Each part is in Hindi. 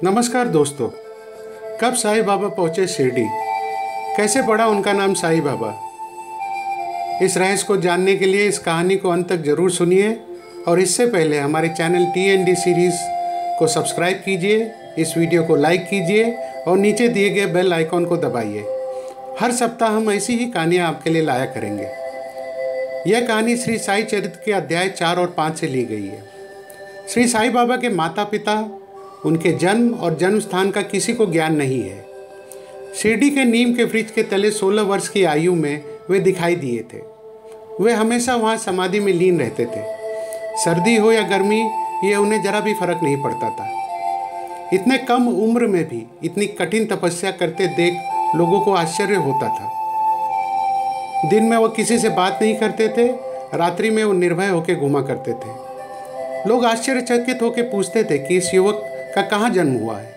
नमस्कार दोस्तों। कब साईं बाबा पहुँचे शिरडी, कैसे पड़ा उनका नाम साईं बाबा। इस रहस्य को जानने के लिए इस कहानी को अंत तक जरूर सुनिए और इससे पहले हमारे चैनल TND सीरीज़ को सब्सक्राइब कीजिए, इस वीडियो को लाइक कीजिए और नीचे दिए गए बेल आइकॉन को दबाइए। हर सप्ताह हम ऐसी ही कहानियाँ आपके लिए लाया करेंगे। यह कहानी श्री साई चरित्र के अध्याय 4 और 5 से ली गई है। श्री साईं बाबा के माता पिता, उनके जन्म और जन्म स्थान का किसी को ज्ञान नहीं है। शिरडी के नीम के वृक्ष के तले 16 वर्ष की आयु में वे दिखाई दिए थे। वे हमेशा वहाँ समाधि में लीन रहते थे। सर्दी हो या गर्मी, ये उन्हें जरा भी फर्क नहीं पड़ता था। इतने कम उम्र में भी इतनी कठिन तपस्या करते देख लोगों को आश्चर्य होता था। दिन में वो किसी से बात नहीं करते थे, रात्रि में वो निर्भय होकर घूमा करते थे। लोग आश्चर्यचकित होकर पूछते थे कि इस युवक का कहाँ जन्म हुआ है।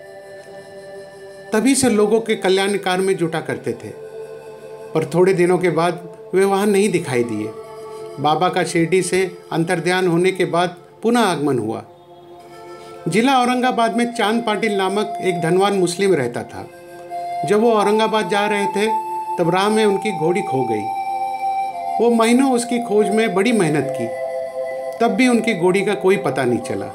तभी से लोगों के कल्याण कार्य में जुटा करते थे। पर थोड़े दिनों के बाद वे वहाँ नहीं दिखाई दिए। बाबा का शिरडी से अंतर्ध्यान होने के बाद पुनः आगमन हुआ। जिला औरंगाबाद में चांद पाटिल नामक एक धनवान मुस्लिम रहता था। जब वो औरंगाबाद जा रहे थे तब राह में उनकी घोड़ी खो गई। वो महीनों उसकी खोज में बड़ी मेहनत की, तब भी उनकी घोड़ी का कोई पता नहीं चला।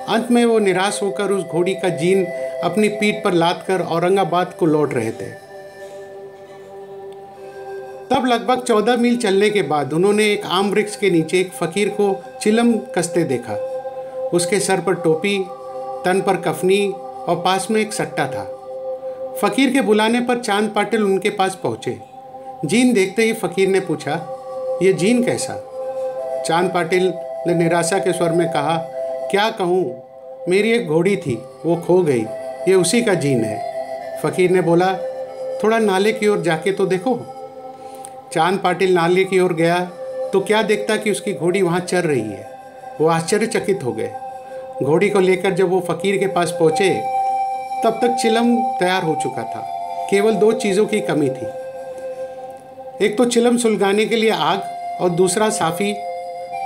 अंत में वो निराश होकर उस घोड़ी का जीन अपनी पीठ पर लाद कर औरंगाबाद को लौट रहे थे। तब लगभग 14 मील चलने के बाद उन्होंने एक आम वृक्ष के नीचे एक फकीर को चिलम कसते देखा। उसके सर पर टोपी, तन पर कफनी और पास में एक सट्टा था। फकीर के बुलाने पर चांद पाटिल उनके पास पहुंचे। जीन देखते ही फकीर ने पूछा, ये जीन कैसा? चांद पाटिल ने निराशा के स्वर में कहा, क्या कहूँ, मेरी एक घोड़ी थी, वो खो गई, ये उसी का जीन है। फकीर ने बोला, थोड़ा नाले की ओर जाके तो देखो। चांद पाटिल नाले की ओर गया तो क्या देखता कि उसकी घोड़ी वहाँ चल रही है। वो आश्चर्यचकित हो गए। घोड़ी को लेकर जब वो फकीर के पास पहुँचे तब तक चिलम तैयार हो चुका था। केवल 2 चीज़ों की कमी थी। एक तो चिलम सुलगाने के लिए आग और दूसरा साफ़ी,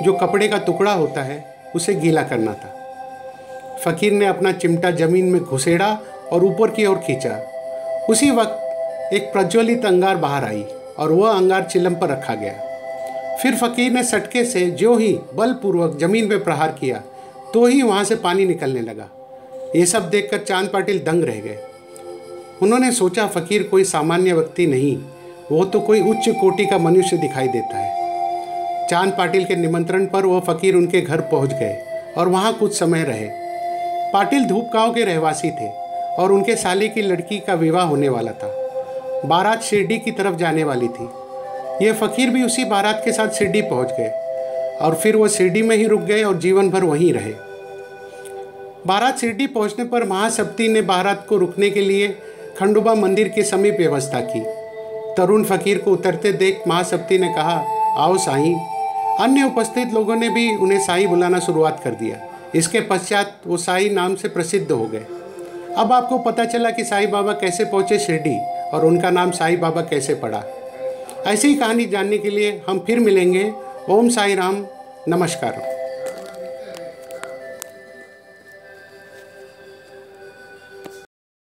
जो कपड़े का टुकड़ा होता है, उसे गीला करना था। फकीर ने अपना चिमटा जमीन में घुसेड़ा और ऊपर की ओर खींचा। उसी वक्त एक प्रज्वलित अंगार बाहर आई और वह अंगार चिलम पर रखा गया। फिर फकीर ने सटके से ज्यों ही बलपूर्वक जमीन पर प्रहार किया तो ही वहाँ से पानी निकलने लगा। ये सब देखकर चांद पाटिल दंग रह गए। उन्होंने सोचा, फकीर कोई सामान्य व्यक्ति नहीं, वो तो कोई उच्च कोटि का मनुष्य दिखाई देता है। चांद पाटिल के निमंत्रण पर वह फकीर उनके घर पहुंच गए और वहां कुछ समय रहे। पाटिल धूप गांव के रहवासी थे और उनके साले की लड़की का विवाह होने वाला था। बारात शिरडी की तरफ जाने वाली थी। ये फकीर भी उसी बारात के साथ शिरडी पहुंच गए और फिर वो शिरडी में ही रुक गए और जीवन भर वहीं रहे। बारात शिरडी पहुंचने पर महासप्ती ने बारात को रुकने के लिए खंडोबा मंदिर के समीप व्यवस्था की। तरुण फकीर को उतरते देख महासप्ती ने कहा, आओ साईं। अन्य उपस्थित लोगों ने भी उन्हें साईं बुलाना शुरुआत कर दिया। इसके पश्चात वो साईं नाम से प्रसिद्ध हो गए। अब आपको पता चला कि साईं बाबा कैसे पहुँचे शिरडी और उनका नाम साईं बाबा कैसे पड़ा। ऐसी ही कहानी जानने के लिए हम फिर मिलेंगे। ओम साई राम, नमस्कार।